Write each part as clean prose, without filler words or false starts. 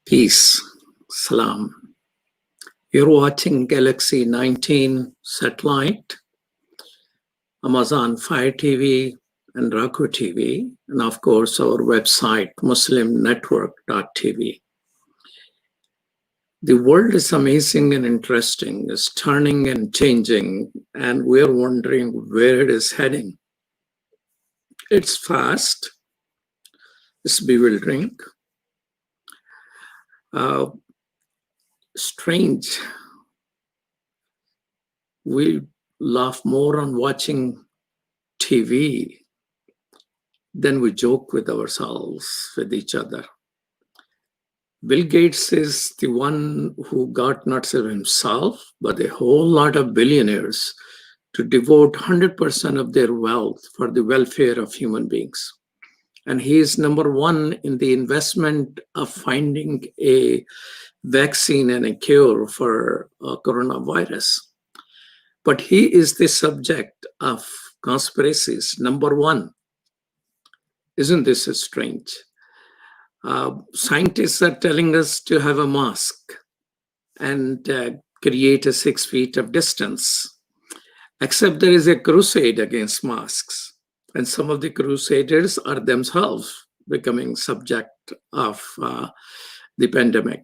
Peace. Salam. You're watching Galaxy 19 satellite, Amazon Fire TV, and Roku TV, and of course our website, muslimnetwork.tv. The world is amazing and interesting. It's turning and changing, and we're wondering where it is heading. It's fast. It's bewildering. Strange. We laugh more on watching TV than we joke with ourselves, with each other. Bill Gates is the one who got not only himself, but a whole lot of billionaires to devote 100% of their wealth for the welfare of human beings. And he is number one in the investment of finding a vaccine and a cure for coronavirus. But he is the subject of conspiracies, number one. Isn't this strange? Scientists are telling us to have a mask and create a 6 feet of distance, except there is a crusade against masks. And some of the crusaders are themselves becoming subject of the pandemic.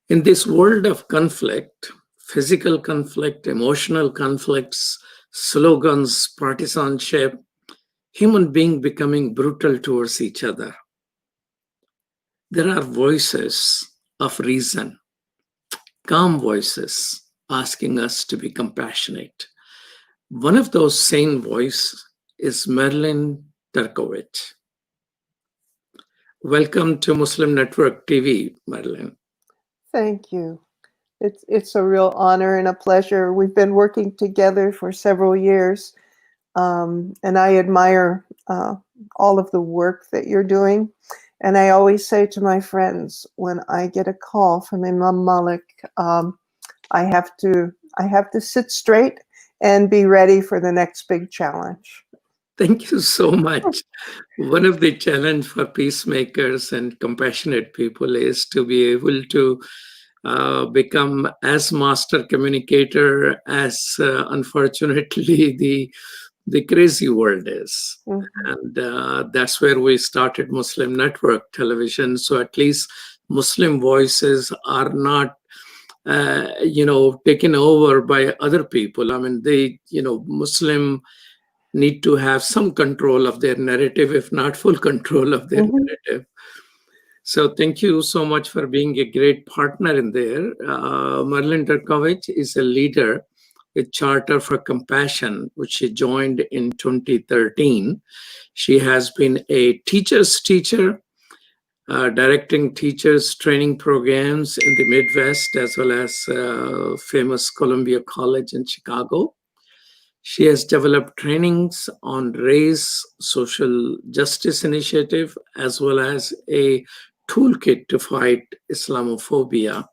In this world of conflict, physical conflict, emotional conflicts, slogans, partisanship, human beings becoming brutal towards each other, there are voices of reason, calm voices asking us to be compassionate. One of those sane voices is Marilyn Turkovich. Welcome to Muslim Network TV, Marilyn. Thank you. It's a real honor and a pleasure. We've been working together for several years, and I admire all of the work that you're doing. And I always say to my friends, when I get a call from Imam Malik, I have to sit straight and be ready for the next big challenge. Thank you so much. One of the challenge for peacemakers and compassionate people is to be able to become as master communicator as unfortunately the crazy world is. Mm-hmm. And that's where we started Muslim Network Television. So at least Muslim voices are not taken over by other people. I mean, Muslim need to have some control of their narrative, if not full control of their narrative. So thank you so much for being a great partner in there. Marilyn Turkovich is a leader with Charter for Compassion, which she joined in 2013. She has been a teacher's teacher, directing teachers training programs in the Midwest, as well as famous Columbia College in Chicago. She has developed trainings on race, social justice initiative, as well as a toolkit to fight Islamophobia.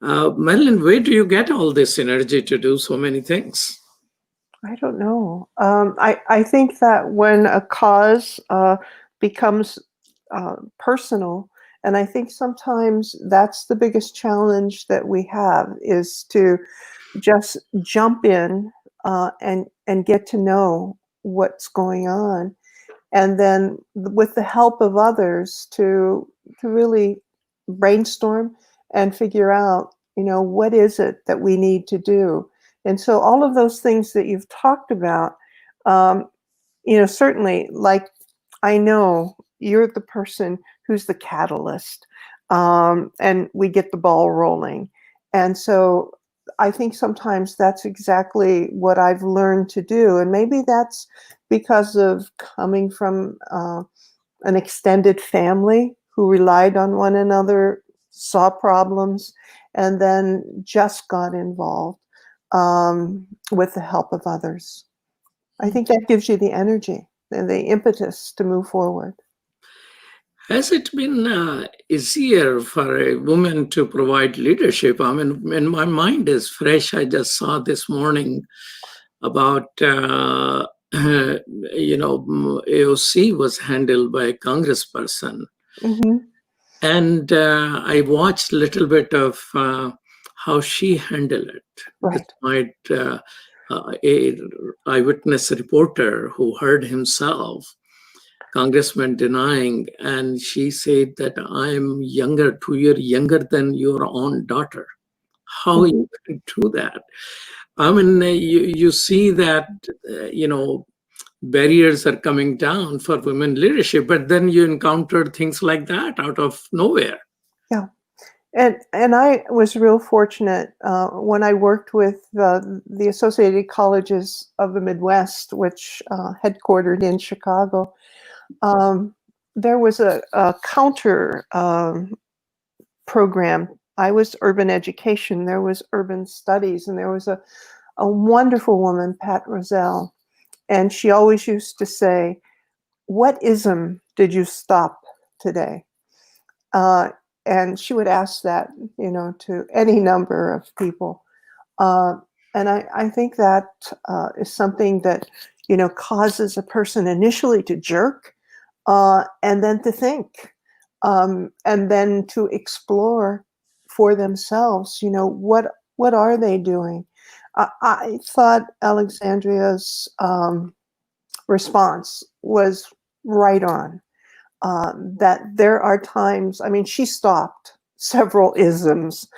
Marilyn, where do you get all this energy to do so many things? I don't know. I think that when a cause becomes personal, and I think sometimes that's the biggest challenge that we have, is to just jump in and get to know what's going on, and then with the help of others to really brainstorm and figure out, what is it that we need to do. And so all of those things that you've talked about, certainly, like, I know you're the person who's the catalyst, and we get the ball rolling. And so I think sometimes that's exactly what I've learned to do. And maybe that's because of coming from an extended family who relied on one another, saw problems, and then just got involved with the help of others. I think that gives you the energy and the impetus to move forward. Has it been easier for a woman to provide leadership? I mean, when my mind is fresh, I just saw this morning about, AOC was handled by a congressperson. Mm-hmm. And I watched a little bit of how she handled it, Right. despite a eyewitness reporter who heard himself, congressman denying, and she said that I'm younger, 2 years younger than your own daughter. How Mhm. you can do that? I mean, you see that, barriers are coming down for women leadership, but then you encounter things like that out of nowhere. Yeah. And I was real fortunate when I worked with the Associated Colleges of the Midwest, which headquartered in Chicago. Um, there was a counter program. I was urban education. There was urban studies, and there was a wonderful woman, Pat Roselle, and she always used to say, "What ism did you stop today?" Uh, and she would ask that, to any number of people. Uh, and I think that is something that, causes a person initially to jerk, and then to think, and then to explore for themselves, what are they doing? I thought Alexandria's response was right on. That there are times, I mean, she stopped several isms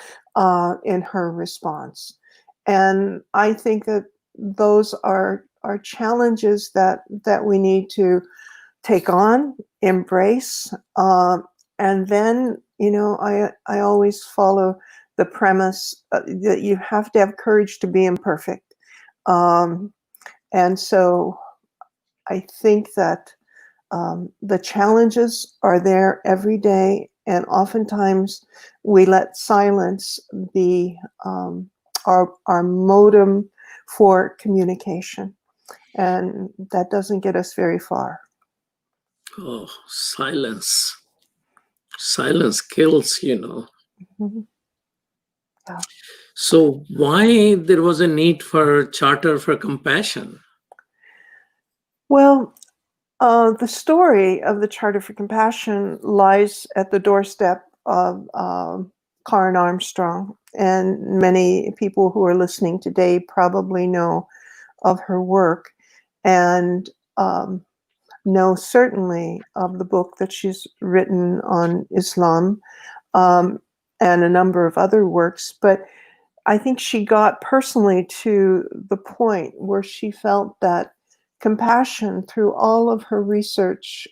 in her response. And I think that those are challenges that we need to take on, embrace, and then, I always follow the premise that you have to have courage to be imperfect. Um, and so I think that the challenges are there every day, and oftentimes we let silence be our modem for communication, and that doesn't get us very far. Oh, silence. Silence kills. Mhm. Yeah. So why there was a need for charter for compassion? Well, the story of the Charter for Compassion lies at the doorstep of Karen Armstrong, and many people who are listening today probably know of her work, and know certainly of the book that she's written on Islam, um, and a number of other works. But I think she got personally to the point where she felt that compassion, through all of her research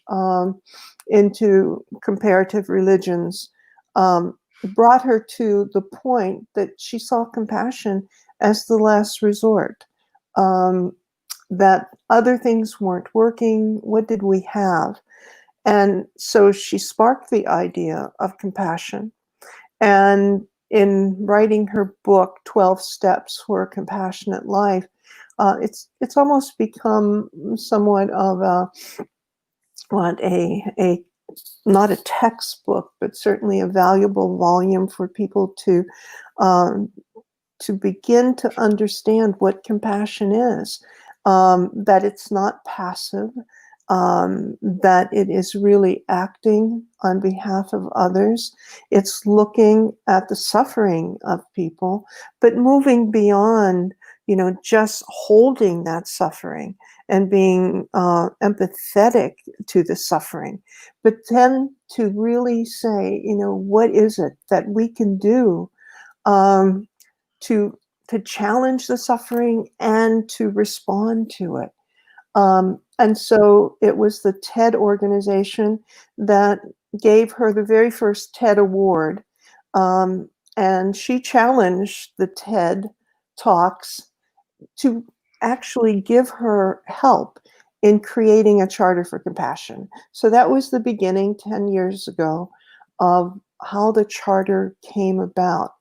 into comparative religions, brought her to the point that she saw compassion as the last resort. Um, that other things weren't working. What did we have? And so she sparked the idea of compassion. And in writing her book, 12 Steps for a Compassionate Life, it's almost become somewhat of a not a textbook, but certainly a valuable volume for people um, to begin to understand what compassion is, that it's not passive, that it is really acting on behalf of others. It's looking at the suffering of people, but moving beyond, just holding that suffering and being empathetic to the suffering, but then to really say, what is it that we can do um, to to challenge the suffering and to respond to it. And so it was the TED organization that gave her the very first TED Award. Um, and she challenged the TED Talks to actually give her help in creating a charter for compassion. So that was the beginning 10 years ago of how the charter came about.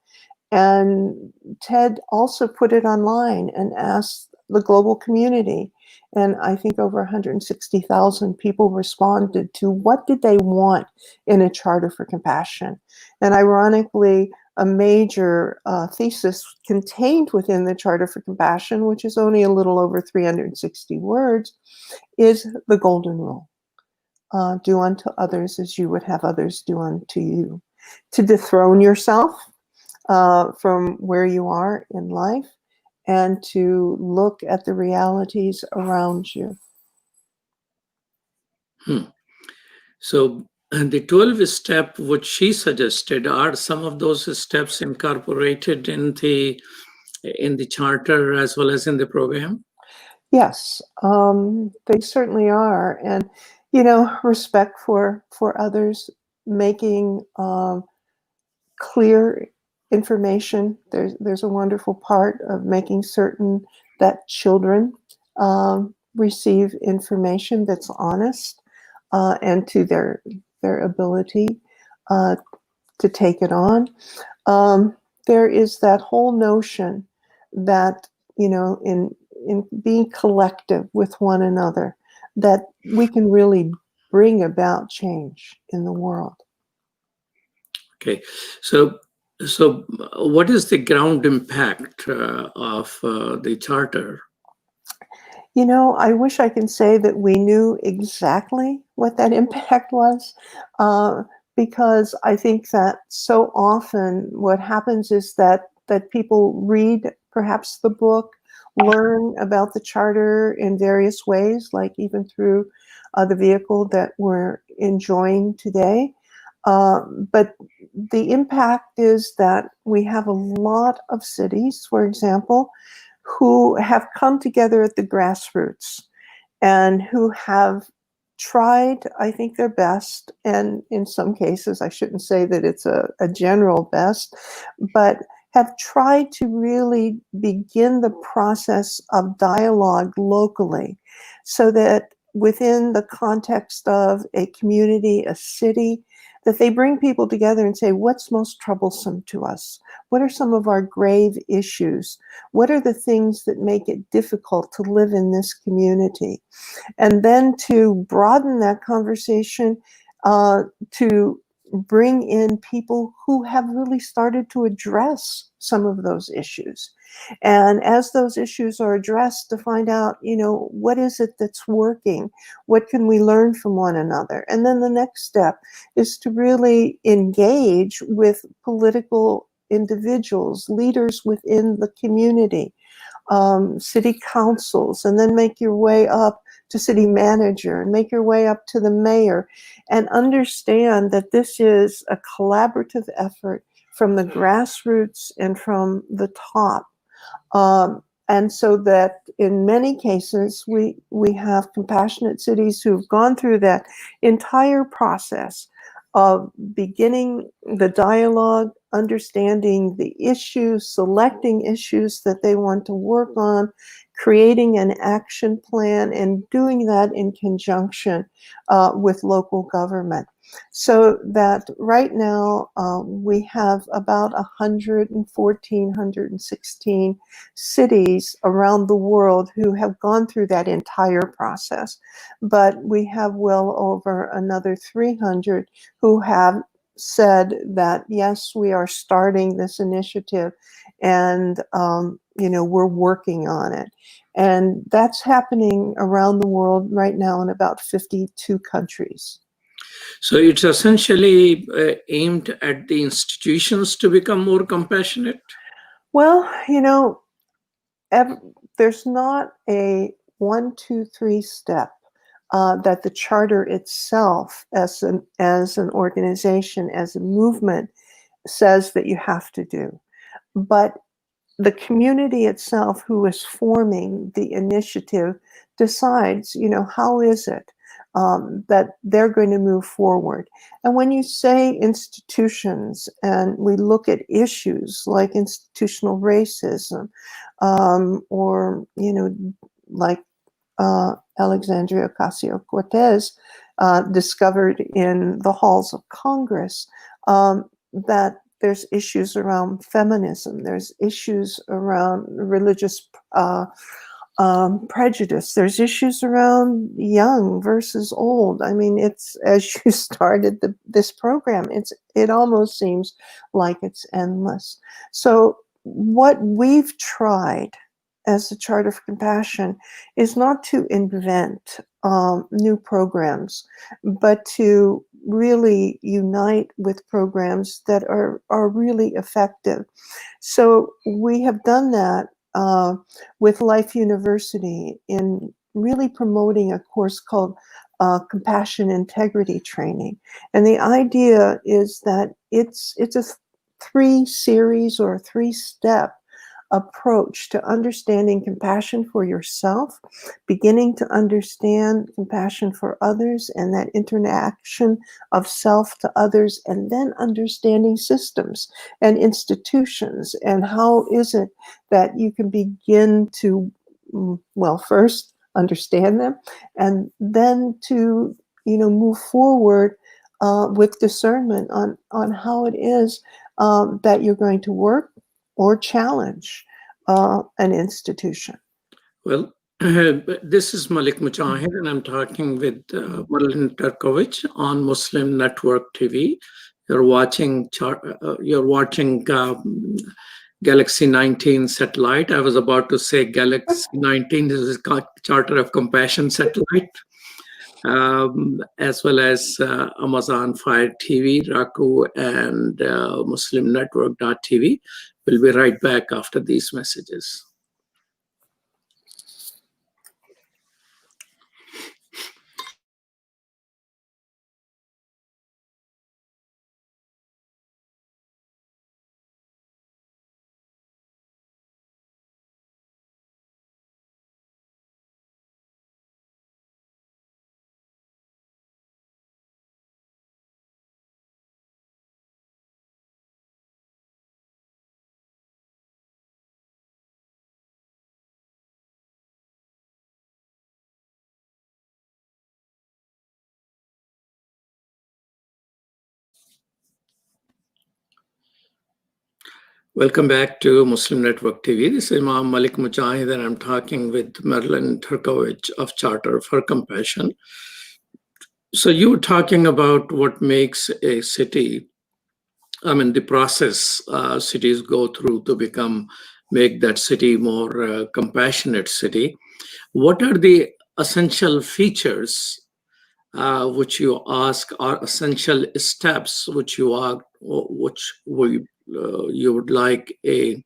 And Ted also put it online and asked the global community. And I think over 160,000 people responded to what did they want in a charter for compassion. And ironically, a major thesis contained within the Charter for Compassion, which is only a little over 360 words, is the Golden Rule. do unto others as you would have others do unto you. To dethrone yourself from where you are in life and to look at the realities around you. So, and the 12 step which she suggested, are some of those steps incorporated in the charter as well as in the program? Yes, they certainly are. And, you know, respect for others, making clear information. There's a wonderful part of making certain that children receive information that's honest and to their ability to take it on. There is that whole notion that, you know, in being collective with one another, that we can really bring about change in the world. Okay, so what is the ground impact of the charter? You know, I wish I could say that we knew exactly what that impact was, because I think that so often what happens is that people read perhaps the book, learn about the charter in various ways, like even through the vehicle that we're enjoying today. But the impact is that we have a lot of cities, for example, who have come together at the grassroots and who have tried, I think, their best. And in some cases, I shouldn't say that it's a general best, but have tried to really begin the process of dialogue locally so that within the context of a community, a city, that they bring people together and say, what's most troublesome to us? What are some of our grave issues? What are the things that make it difficult to live in this community? And then to broaden that conversation, to bring in people who have really started to address some of those issues. And as those issues are addressed, to find out, you know, what is it that's working? What can we learn from one another? And then the next step is to really engage with political individuals, leaders within the community, city councils, and then make your way up to city manager and make your way up to the mayor, and understand that this is a collaborative effort from the grassroots and from the top. And so that in many cases, we have compassionate cities who've gone through that entire process of beginning the dialogue, understanding the issues, selecting issues that they want to work on, creating an action plan, and doing that in conjunction with local government. So that right now we have about 114, 116 cities around the world who have gone through that entire process. But we have well over another 300 who have said that, yes, we are starting this initiative and, you know, we're working on it. And that's happening around the world right now in about 52 countries. So it's essentially aimed at the institutions to become more compassionate? Well, you know, there's not a 1, 2, 3 step that the charter itself, as an organization, as a movement, says that you have to do. But the community itself, who is forming the initiative, decides, you know, how is it that they're going to move forward. And when you say institutions, and we look at issues like institutional racism, or, you know, like Alexandria Ocasio-Cortez discovered in the halls of Congress, that there's issues around feminism, there's issues around religious prejudice, there's issues around young versus old. I mean, it's, as you started this program, it almost seems like it's endless. So what we've tried as the Charter for Compassion is not to invent new programs, but to really unite with programs that are really effective. So we have done that with Life University in really promoting a course called Compassion Integrity Training. And the idea is that it's a three-series or three-step approach to understanding compassion for yourself, beginning to understand compassion for others and that interaction of self to others, and then understanding systems and institutions and how is it that you can begin to, well, first understand them and then to, move forward with discernment on how it is that you're going to work or challenge an institution. Well, this is Malik Mujahid, and I'm talking with Marilyn Turkovich on Muslim Network TV. You're watching Galaxy 19 satellite. I was about to say Galaxy 19 is a Charter of Compassion satellite, as well as Amazon Fire TV, Raku, and MuslimNetwork.tv. We'll be right back after these messages. Welcome back to Muslim Network TV. This is Imam Malik Mujahid, and I'm talking with Marilyn Turkovich of Charter for Compassion. So you were talking about what makes a city, the process cities go through to make that city more compassionate city. What are the essential features which you ask are essential steps which you would like a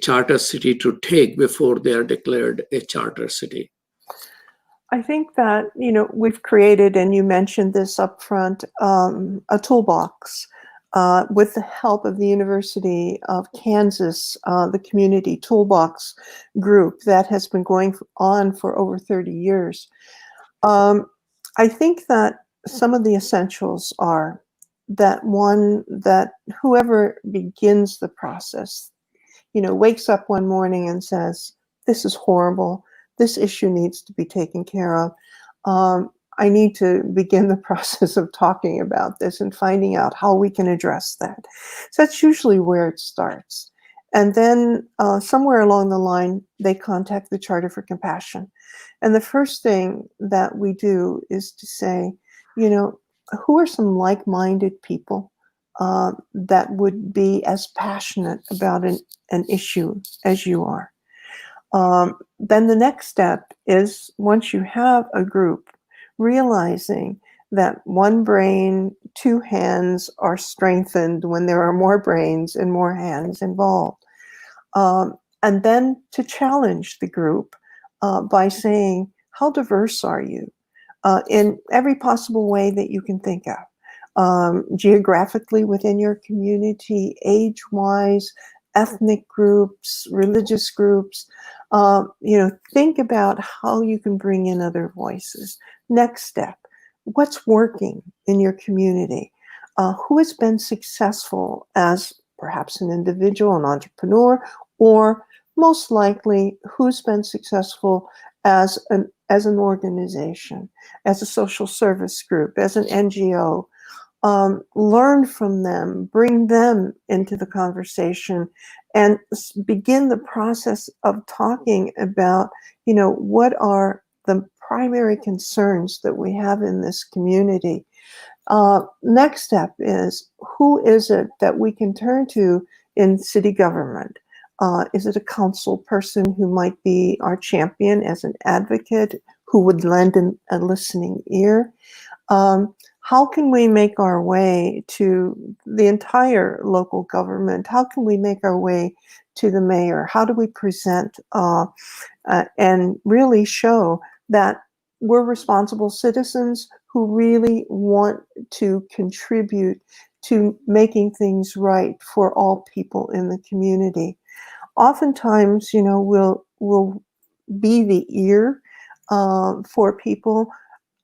charter city to take before they are declared a charter city? I think that, we've created, and you mentioned this up front, a toolbox with the help of the University of Kansas, the Community Toolbox group that has been going on for over 30 years. I think that some of the essentials are that whoever begins the process, wakes up one morning and says, this is horrible. This issue needs to be taken care of. I need to begin the process of talking about this and finding out how we can address that. So that's usually where it starts. And then somewhere along the line, they contact the Charter for Compassion. And the first thing that we do is to say, who are some like-minded people that would be as passionate about an issue as you are? Then the next step is, once you have a group, realizing that one brain, two hands are strengthened when there are more brains and more hands involved. And then to challenge the group by saying, how diverse are you? In every possible way that you can think of. Geographically within your community, age-wise, ethnic groups, religious groups. Think about how you can bring in other voices. Next step, what's working in your community? Who has been successful as perhaps an individual, an entrepreneur, or most likely who's been successful as an organization, as a social service group, as an NGO. Learn from them, bring them into the conversation, and begin the process of talking about, what are the primary concerns that we have in this community. Next step is, who is it that we can turn to in city government? Is it a council person who might be our champion as an advocate, who would lend a listening ear? How can we make our way to the entire local government? How can we make our way to the mayor? How do we present and really show that we're responsible citizens who really want to contribute to making things right for all people in the community? Oftentimes, we'll be the ear for people,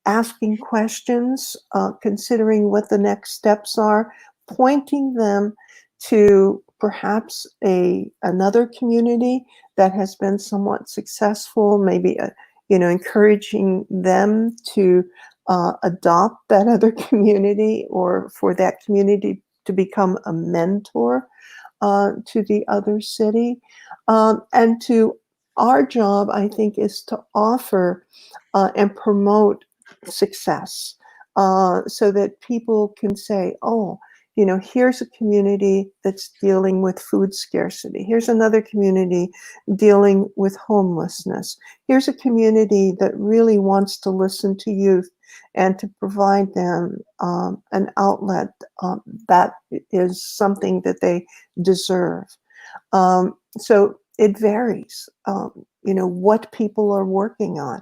asking questions, considering what the next steps are, pointing them to perhaps another community that has been somewhat successful, maybe encouraging them to adopt that other community, or for that community to become a mentor to the other city. And to our job, I think, is to offer and promote success, so that people can say, oh, here's a community that's dealing with food scarcity. Here's another community dealing with homelessness. Here's a community that really wants to listen to youth and to provide them an outlet that is something that they deserve. So it varies, what people are working on.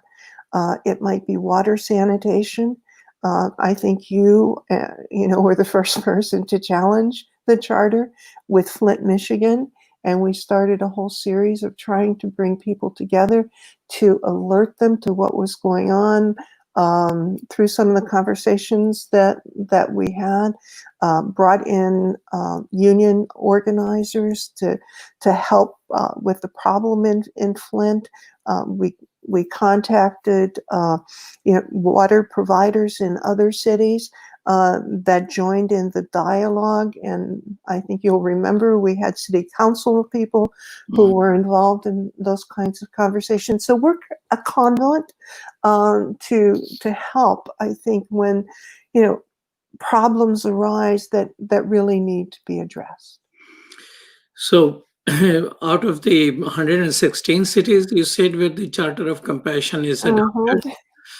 It might be water sanitation. I think you were the first person to challenge the charter with Flint, Michigan. And we started a whole series of trying to bring people together to alert them to what was going on, through some of the conversations that we had, brought in union organizers to help with the problem in Flint. We contacted water providers in other cities that joined in the dialogue, and I think you'll remember we had city council people who were involved in those kinds of conversations. So we're a conduit to help, I think, when problems arise that really need to be addressed. So, out of the 116 cities you said where the Charter of Compassion is adopted,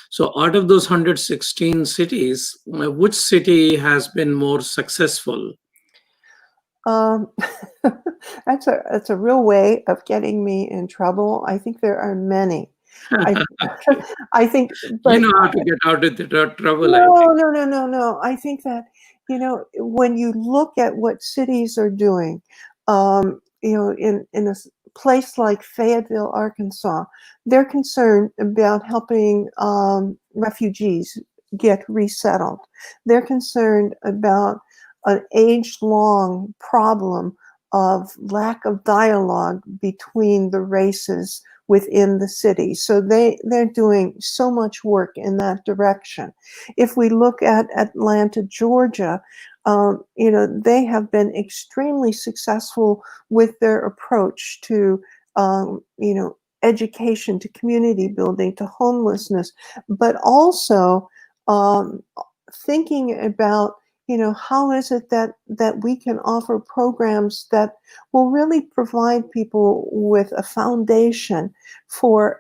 so out of those 116 cities, which city has been more successful? That's a real way of getting me in trouble. I think there are many. I think, but You know how to get out of the trouble, I no, think. no. I think that, when you look at what cities are doing, in a place like Fayetteville, Arkansas, they're concerned about helping refugees get resettled. They're concerned about an age-long problem of lack of dialogue between the races within the city. So they're doing so much work in that direction. If we look at Atlanta, Georgia, they have been extremely successful with their approach to, education, to community building, to homelessness, but also thinking about how is it that we can offer programs that will really provide people with a foundation for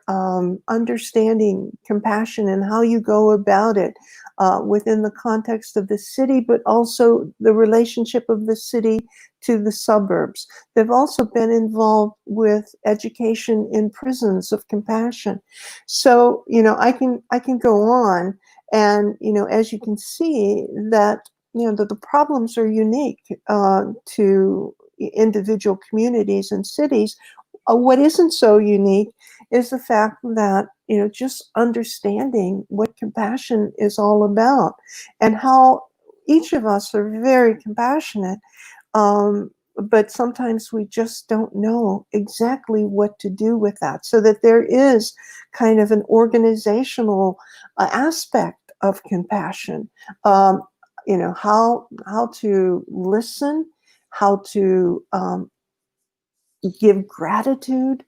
understanding compassion and how you go about it within the context of the city, but also the relationship of the city to the suburbs. They've also been involved with education in prisons of compassion. So, I can go on, and as you can see that that the problems are unique to individual communities and cities. What isn't so unique is the fact that just understanding what compassion is all about, and how each of us are very compassionate, but sometimes we just don't know exactly what to do with that. So that there is kind of an organizational aspect of compassion. How to listen, how to give gratitude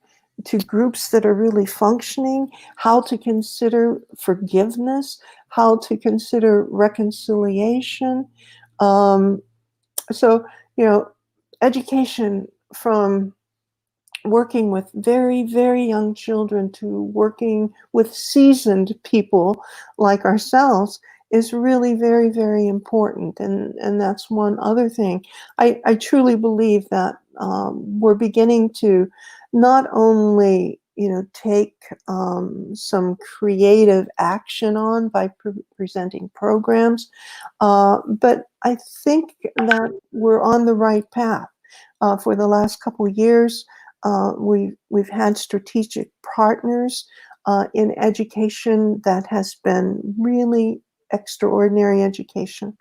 to groups that are really functioning, how to consider forgiveness, how to consider reconciliation. So, education from working with very, very young children to working with seasoned people like ourselves is really very, very important. And that's one other thing. I truly believe that we're beginning to not only, take some creative action on by presenting programs, but I think that we're on the right path. For the last couple of years, we've had strategic partners in education that has been really extraordinary education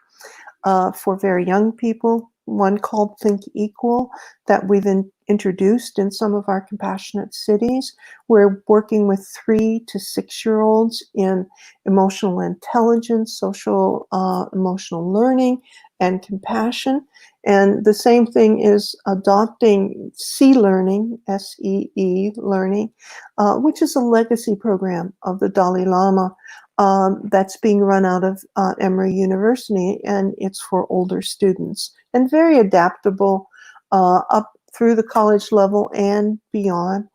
for very young people. One called Think Equal that we've introduced in some of our compassionate cities. We're working with 3 to 6-year-olds in emotional intelligence, social emotional learning, and compassion. And the same thing is adopting SEE Learning, SEE Learning, which is a legacy program of the Dalai Lama that's being run out of Emory University, and it's for older students and very adaptable up through the college level and beyond.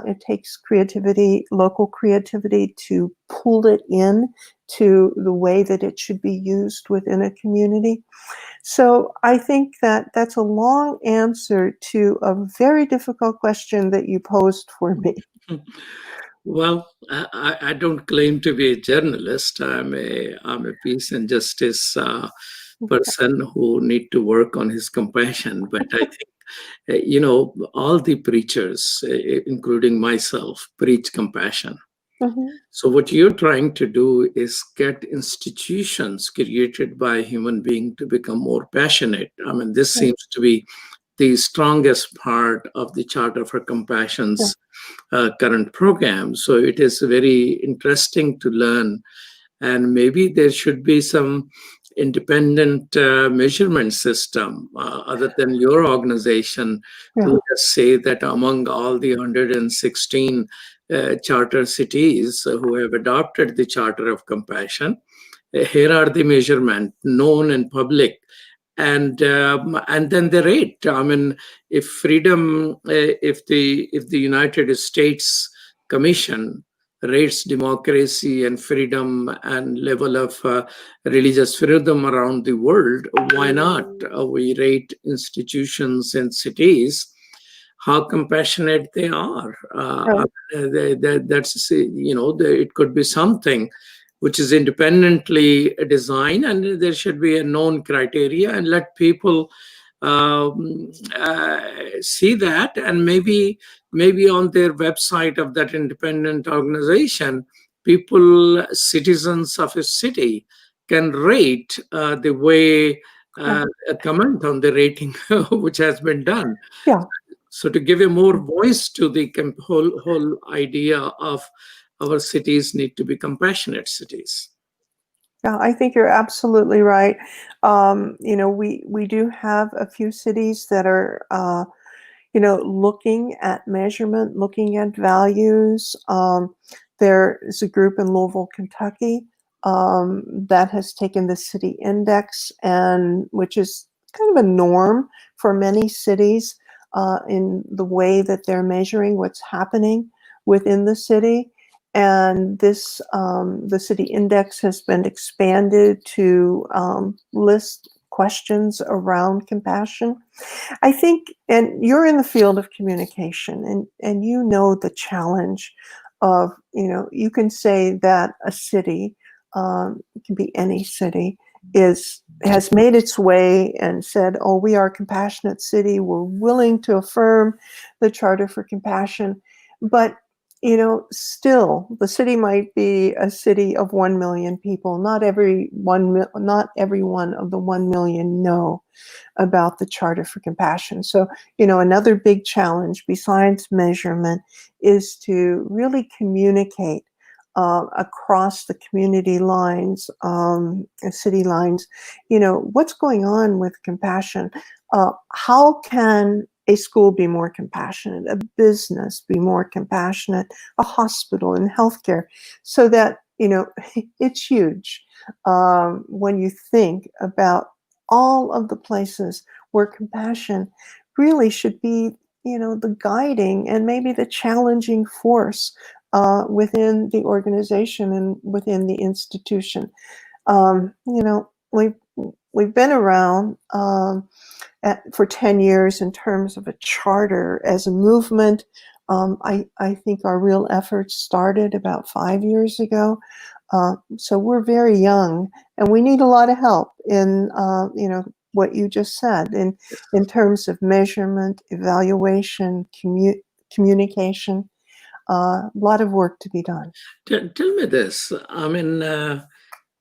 It takes creativity, local creativity, to pull it in to the way that it should be used within a community. So I think that that's a long answer to a very difficult question that you posed for me. Well, I don't claim to be a journalist. I'm a peace and justice person who need to work on his compassion. But I think, all the preachers, including myself, preach compassion. Mhm. So what you're trying to do is get institutions created by human being to become more passionate. I mean, this Yeah, seems to be the strongest part of the Charter for yeah, Compassion's current program. So it is very interesting to learn. And maybe there should be some independent measurement system other than your organization yeah, who just say that among all the 116 charter cities who have adopted the Charter of Compassion, here are the measurement known in public, and then the rate. I mean, if freedom, if the United States Commission rates democracy and freedom and level of religious freedom around the world, why not? We rate institutions and cities how compassionate they are. right, That's, it could be something which is independently designed, and there should be a known criteria, and let people see that, and maybe on their website of that independent organization, people, citizens of a city, can rate the way yeah, comment on the rating which has been done. yeah. So to give a more voice to the whole idea of our cities need to be compassionate cities. Yeah, I think you're absolutely right. We do have a few cities that are, looking at measurement, looking at values. There is a group in Louisville, Kentucky, that has taken the city index, and which is kind of a norm for many cities in the way that they're measuring what's happening within the city. And this, the city index has been expanded to list questions around compassion. I think, and you're in the field of communication, and you know the challenge of, you can say that a city, it can be any city, has made its way and said, oh, we are a compassionate city. We're willing to affirm the Charter for Compassion. But still, the city might be a city of 1 million people. Not every one of the 1 million know about the Charter for Compassion. So, another big challenge besides measurement is to really communicate across the community lines, city lines, what's going on with compassion. How can a school be more compassionate, a business be more compassionate, a hospital and healthcare, so that, it's huge when you think about all of the places where compassion really should be the guiding and maybe the challenging force within the organization and within the institution. We've been around for 10 years in terms of a charter as a movement. I think our real efforts started about 5 years ago. So we're very young, and we need a lot of help in what you just said in terms of measurement, evaluation, communication. A lot of work to be done. Tell me this. I mean,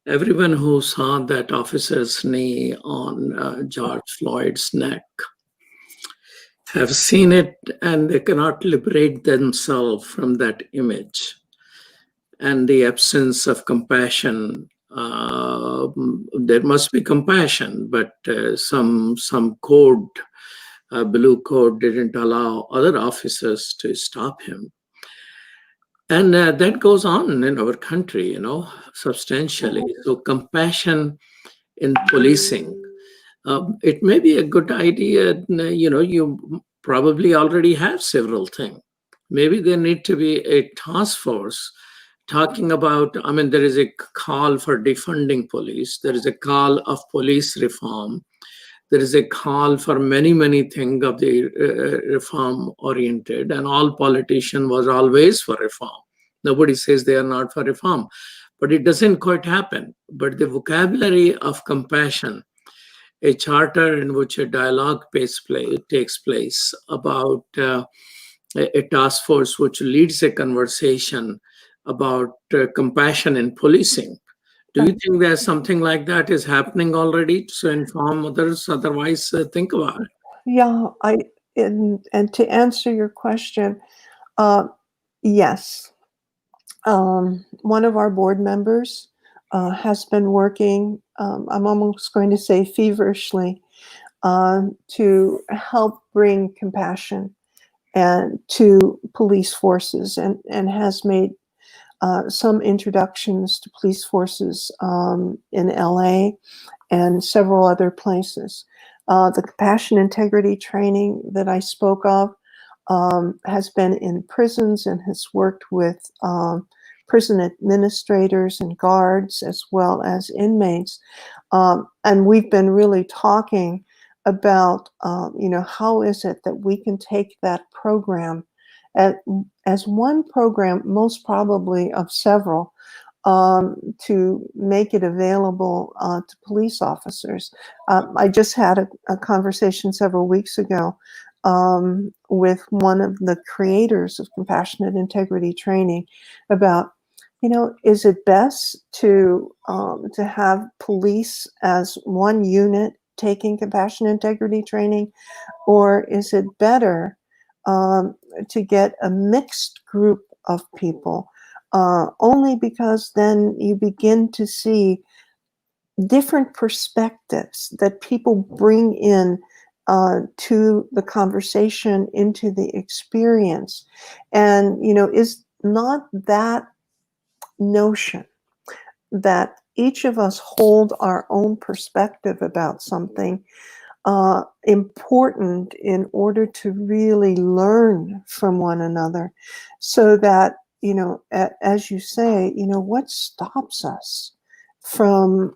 everyone who saw that officer's knee on George Floyd's neck have seen it, and they cannot liberate themselves from that image and the absence of compassion. There must be compassion, but some code, blue code, didn't allow other officers to stop him. And that goes on in our country, substantially. So compassion in policing. It may be a good idea, you probably already have several things. Maybe there need to be a task force talking about, there is a call for defunding police. There is a call of police reform. There is a call for many things of the reform oriented, and all politician was always for reform. Nobody says they are not for reform, but it doesn't quite happen. But the vocabulary of compassion, a charter in which a dialogue takes place about a task force which leads a conversation about compassion in policing. Do you think there's something like that is happening already to inform others? Otherwise, think about it. Yeah, and to answer your question, yes. One of our board members has been working, I'm almost going to say feverishly, to help bring compassion and to police forces, and has made some introductions to police forces in LA and several other places. The compassion integrity training that I spoke of has been in prisons and has worked with prison administrators and guards as well as inmates. And we've been really talking about, how is it that we can take that program as one program, most probably of several, to make it available to police officers. I just had a conversation several weeks ago with one of the creators of compassionate integrity training about, is it best to have police as one unit taking compassion integrity training, or is it better to get a mixed group of people? Only because then you begin to see different perspectives that people bring in to the conversation, into the experience. And, is not that notion that each of us hold our own perspective about something important in order to really learn from one another, so that, as you say, what stops us from,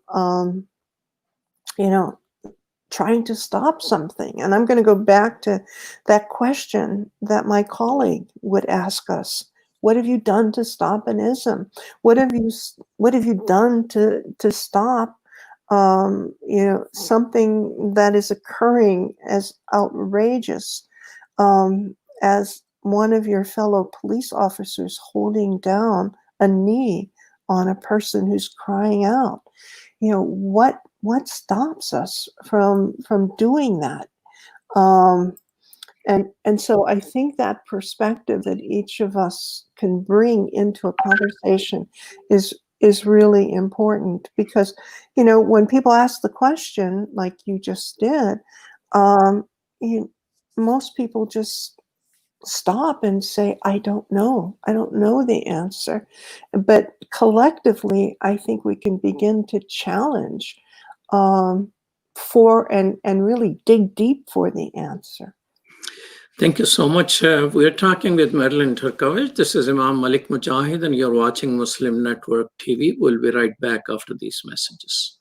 trying to stop something? And I'm going to go back to that question that my colleague would ask us. What have you done to stop an ism? What have you done to stop something that is occurring as outrageous as one of your fellow police officers holding down a knee on a person who's crying out? What stops us from doing that? And so I think that perspective that each of us can bring into a conversation is really important, because, when people ask the question like you just did, most people just stop and say, I don't know the answer. But collectively, I think we can begin to challenge for and really dig deep for the answer. Thank you so much. We're talking with Marilyn Turkovich. This is Imam Malik Mujahid, and you're watching Muslim Network TV. We'll be right back after these messages.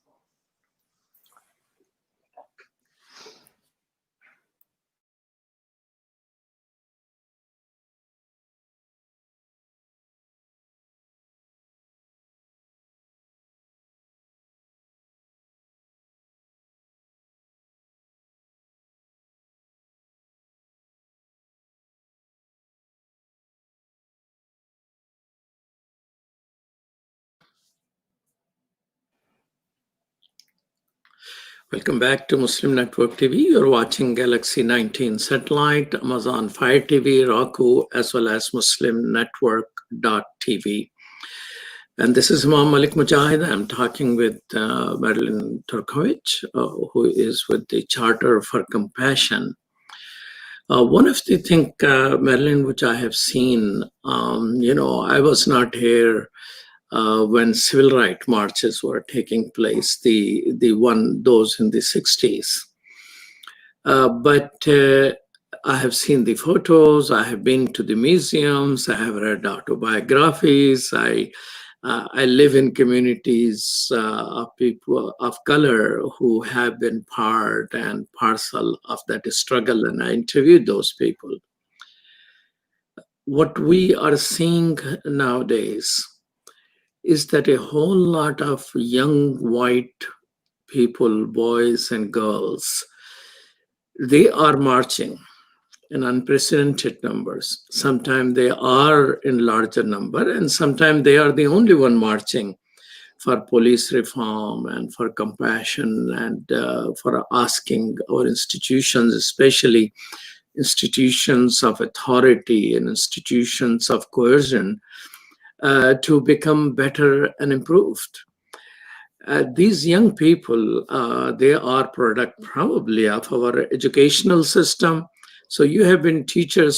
Welcome back to Muslim Network TV. You're watching Galaxy 19 satellite, Amazon Fire TV, Roku, as well as Muslim Network.tv. And this is Imam Malik Mujahid. I'm talking with Marilyn Turkovich, who is with the Charter for Compassion. One of the things, Marilyn, which I have seen, I was not here when civil rights marches were taking place, those in the 60s. But I have seen the photos, I have been to the museums, I have read autobiographies, I live in communities of people of color who have been part and parcel of that struggle, and I interviewed those people. What we are seeing nowadays is that a whole lot of young white people, boys and girls, they are marching in unprecedented numbers. Sometimes they are in larger number, and sometimes they are the only one marching for police reform and for compassion and for asking our institutions, especially institutions of authority and institutions of coercion, to become better and improved. These young people, they are product probably of our educational system. So you have been teacher,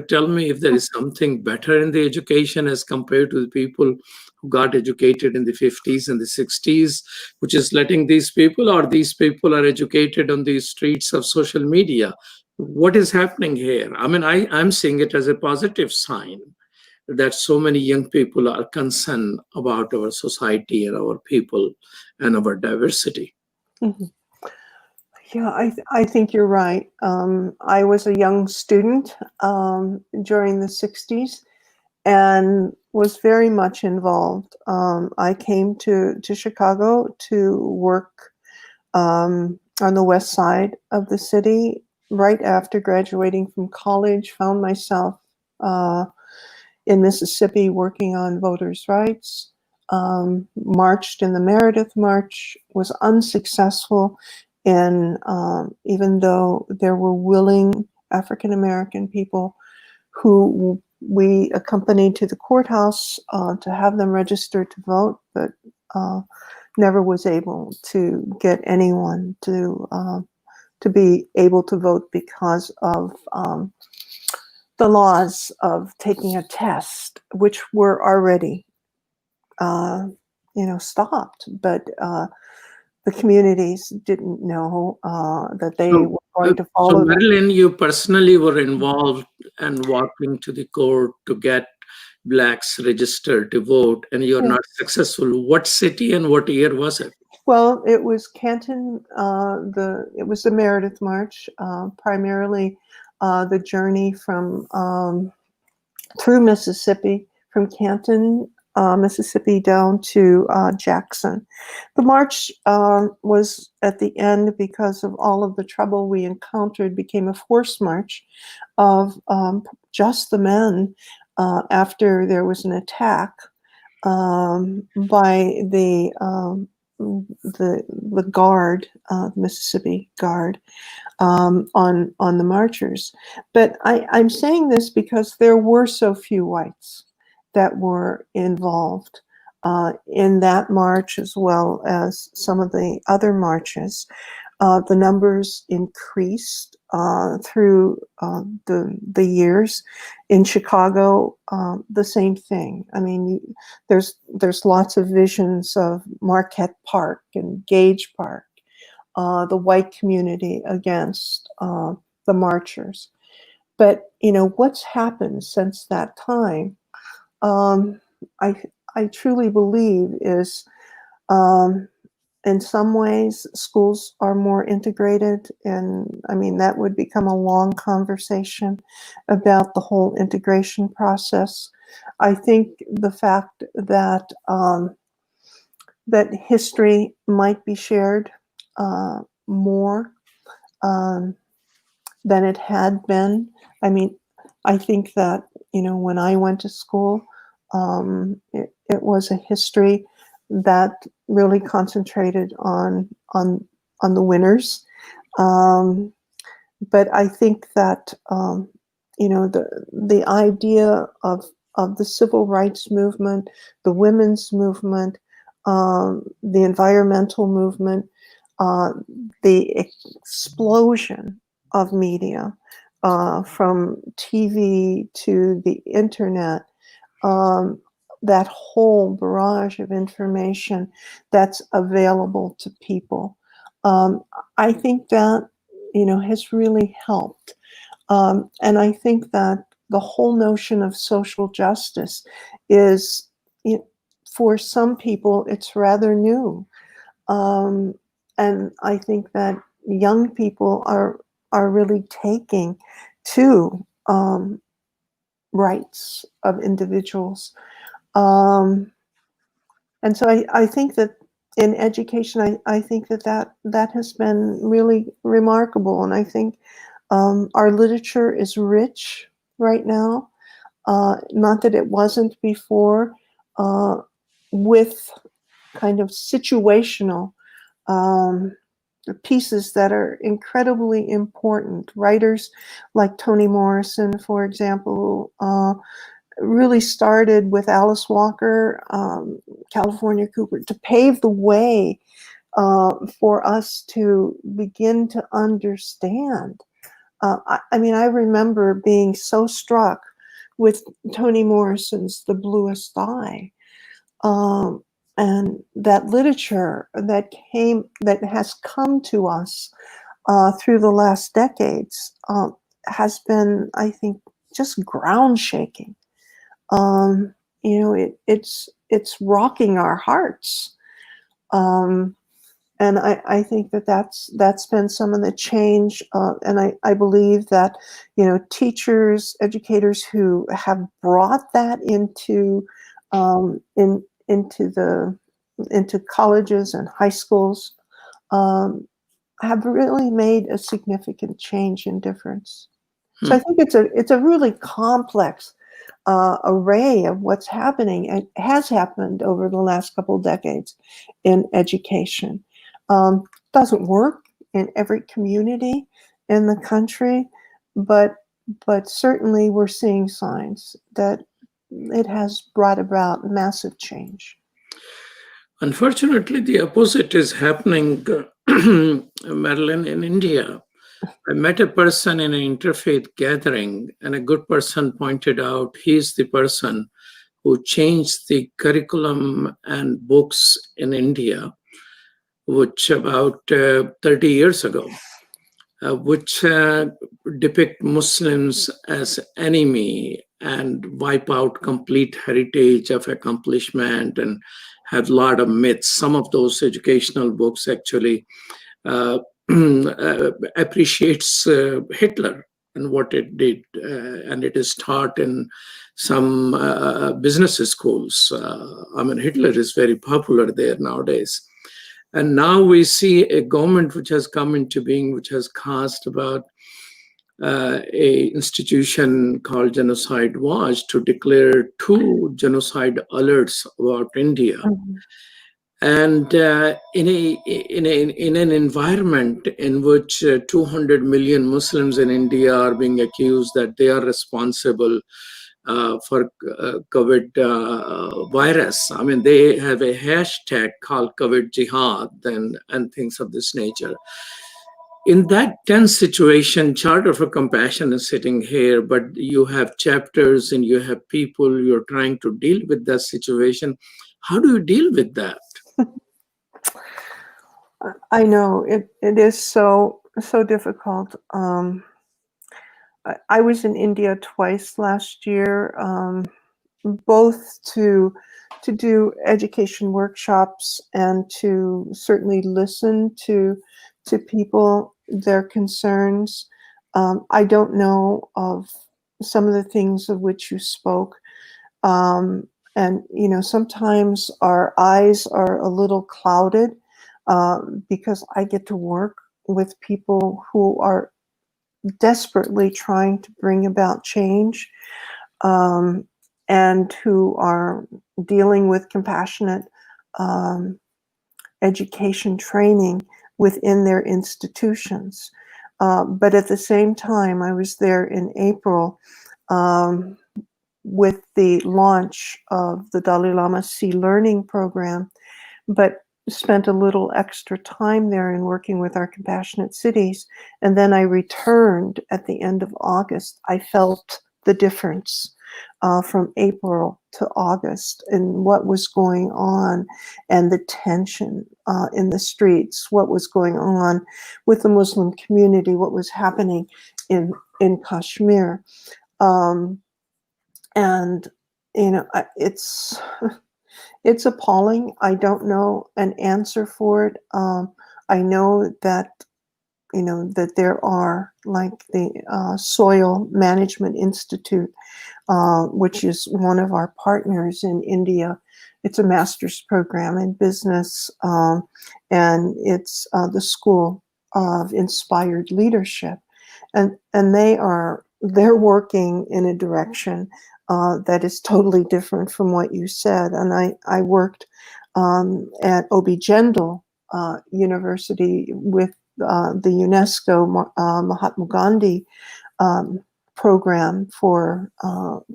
tell me if there is something better in the education as compared to the people who got educated in the 50s and the 60s, which is letting these people, or these people are educated on the streets of social media. What is happening here? I mean, I'm seeing it as a positive sign that so many young people are concerned about our society and our people and our diversity. Mm-hmm. Yeah, I think you're right. I was a young student during the 60s and was very much involved. I came to Chicago to work on the west side of the city right after graduating from college, found myself in Mississippi working on voters' rights, marched in the Meredith March, was unsuccessful, and even though there were willing African American people who we accompanied to the courthouse to have them registered to vote, but never was able to get anyone to be able to vote because of the laws of taking a test, which were already, stopped. But the communities didn't know that they were going to follow. So Marilyn, you personally were involved and walking to the court to get Blacks registered to vote, and you're not successful. What city and what year was it? Well, it was Canton. It was the Meredith March, primarily the journey from through Mississippi, from Canton, Mississippi, down to Jackson. The march was at the end, because of all of the trouble we encountered, became a forced march of just the men after there was an attack by the guard, Mississippi Guard, on the marchers. But I'm saying this because there were so few whites that were involved in that march, as well as some of the other marches. The numbers increased through the years. In Chicago, the same thing. I mean, there's lots of visions of Marquette Park and Gage Park, the white community against the marchers. But what's happened since that time, um, I truly believe is, in some ways schools are more integrated, and I mean that would become a long conversation about the whole integration process. I think the fact that that history might be shared more um, than it had been. I mean, I think that when I went to school, it was a history that really concentrated on the winners. Um, but I think that the idea of the civil rights movement, the women's movement, the environmental movement, uh, the explosion of media, from TV to the internet, um, that whole barrage of information that's available to people. I think that has really helped, and I think that the whole notion of social justice is, for some people, it's rather new. Um, and I think that young people are really taking to rights of individuals. Um, and so I think that in education, I think that has been really remarkable. And I think our literature is rich right now. Not that it wasn't before, uh, with kind of situational um, pieces that are incredibly important. Writers like Toni Morrison, for example, really started with Alice Walker, California Cooper, to pave the way for us to begin to understand. I mean, I remember being so struck with Toni Morrison's The Bluest Eye. Um, and that literature that has come to us through the last decades has been, I think, just ground shaking. It's rocking our hearts, and I think that's been some of the change. And I believe that teachers, educators who have brought that into colleges and high schools um, have really made a significant change and difference. So I think it's a really complex array of what's happening and has happened over the last couple of decades in education. Doesn't work in every community in the country, but certainly we're seeing signs that it has brought about massive change. Unfortunately, the opposite is happening, Marilyn, in India. I met a person in an interfaith gathering, and a good person pointed out he's the person who changed the curriculum and books in India, which about 30 years ago, which depict Muslims as enemy and wipe out complete heritage of accomplishment and have a lot of myths. Some of those educational books actually appreciates Hitler and what it did, and it is taught in some business schools. I mean, Hitler is very popular there nowadays. And now we see a government which has come into being, which has cast about a institution called Genocide Watch to declare 2 genocide alerts about India. Mm-hmm. And in an environment in which 200 million Muslims in India are being accused that they are responsible for COVID virus. I mean, they have a hashtag called COVID Jihad and things of this nature. In that tense situation, Charter for Compassion is sitting here, but you have chapters and you have people, you're trying to deal with that situation. How do you deal with that? I know it is so difficult. I was in India twice last year, both to do education workshops and to certainly listen to people, their concerns. I don't know of some of the things of which you spoke. And, you know, sometimes our eyes are a little clouded because I get to work with people who are desperately trying to bring about change, and who are dealing with compassionate um, education training within their institutions. But at the same time, I was there in April um, with the launch of the Dalai Lama Sea Learning Program, but spent a little extra time there in working with our compassionate cities. And then I returned at the end of August. I felt the difference from April to August and what was going on, and the tension in the streets, what was going on with the Muslim community, what was happening in Kashmir. And, you know, it's appalling. I don't know an answer for it. I know that, you know, that there are, like the Soil Management Institute, which is one of our partners in India. It's a master's program in business, and it's the School of Inspired Leadership, and they're working in a direction that is totally different from what you said. And I worked at Obi Jindal University with the UNESCO Mahatma Gandhi program for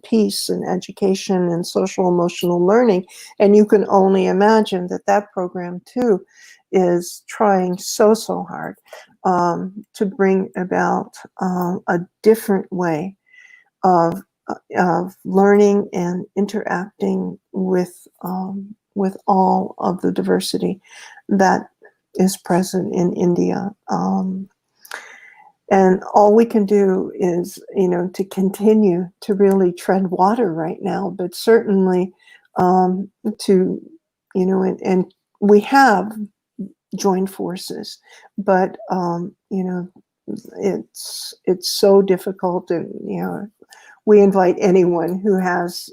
peace and education and social emotional learning. And you can only imagine that that program too is trying so hard to bring about a different way of learning and interacting with all of the diversity that is present in India. And all we can do is, you know, to continue to really tread water right now, but certainly to, you know, and we have joined forces, but you know, it's so difficult. And, you know, we invite anyone who has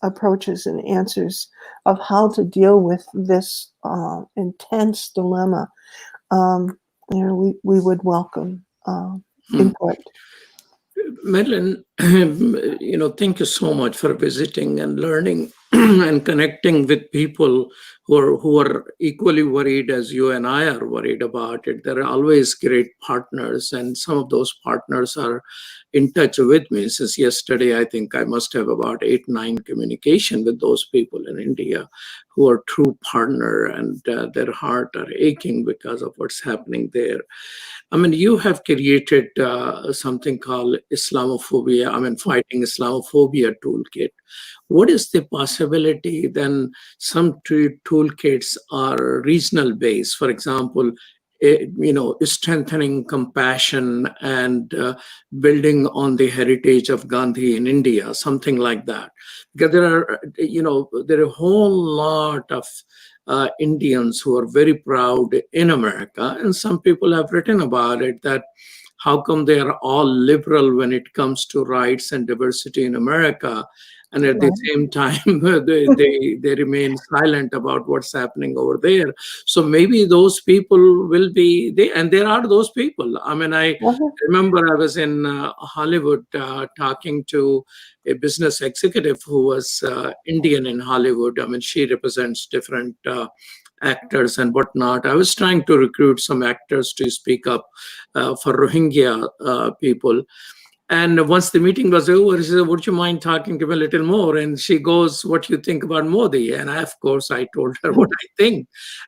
approaches and answers of how to deal with this intense dilemma. You know, we would welcome input. Marilyn, you know, thank you so much for visiting and learning and connecting with people who are equally worried as you and I are worried about it. There are always great partners, and some of those partners are in touch with me. Since yesterday, I think I must have about 8-9 communication with those people in India who are true partner, and their heart are aching because of what's happening there. I mean, you have created something called Islamophobia, fighting Islamophobia toolkit. What is the possibility then some toolkits are regional based? For example, you know, strengthening compassion and building on the heritage of Gandhi in India, something like that. Because there are, you know, there are a whole lot of Indians who are very proud in America, and some people have written about it, that how come they are all liberal when it comes to rights and diversity in America, and at the same time they remain silent about what's happening over there. So maybe those people will be and there are those people. I mean, I remember I was in Hollywood talking to a business executive who was Indian in Hollywood. I mean, she represents different actors and whatnot. I was trying to recruit some actors to speak up for Rohingya people. And once the meeting was over, she said, would you mind talking to me a little more? And she goes, what do you think about Modi? And I, of course, I told her what I think.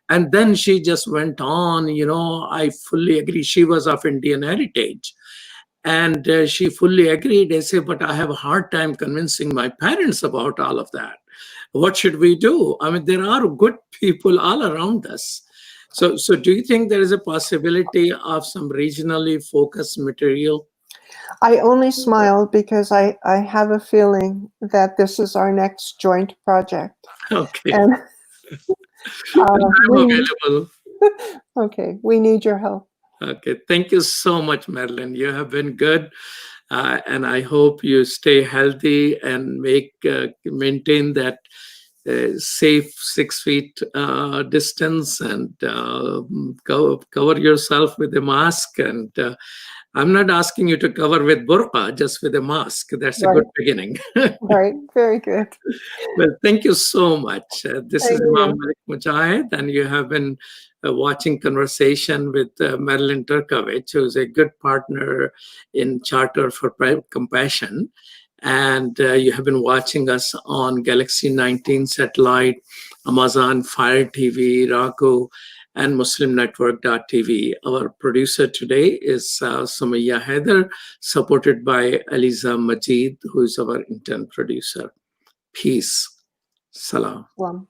And then she just went on, you know, I fully agree. She was of Indian heritage. And she fully agreed. I said, but I have a hard time convincing my parents about all of that. What should we do? I mean, there are good people all around us. So do you think there is a possibility of some regionally focused material? I only smiled because I have a feeling that this is our next joint project. Okay. And I'm we, available. okay, we need your help. Okay. Thank you so much, Marilyn. You have been good. And I hope you stay healthy and maintain that safe 6 feet distance, and cover yourself with a mask. And I'm not asking you to cover with burqa, just with a mask. That's a Right, good beginning. right. Very good. Well, thank you so much. This is Thank Imam you. Malik Mujahid, and you have been watching Conversation with Marilyn Turkovich, who is a good partner in Charter for Compassion. And you have been watching us on Galaxy 19 satellite, Amazon Fire TV, Roku, and MuslimNetwork.tv. Our producer today is Sumaya Haider, supported by Aliza Majid, who is our intern producer. Peace. Salam. Well.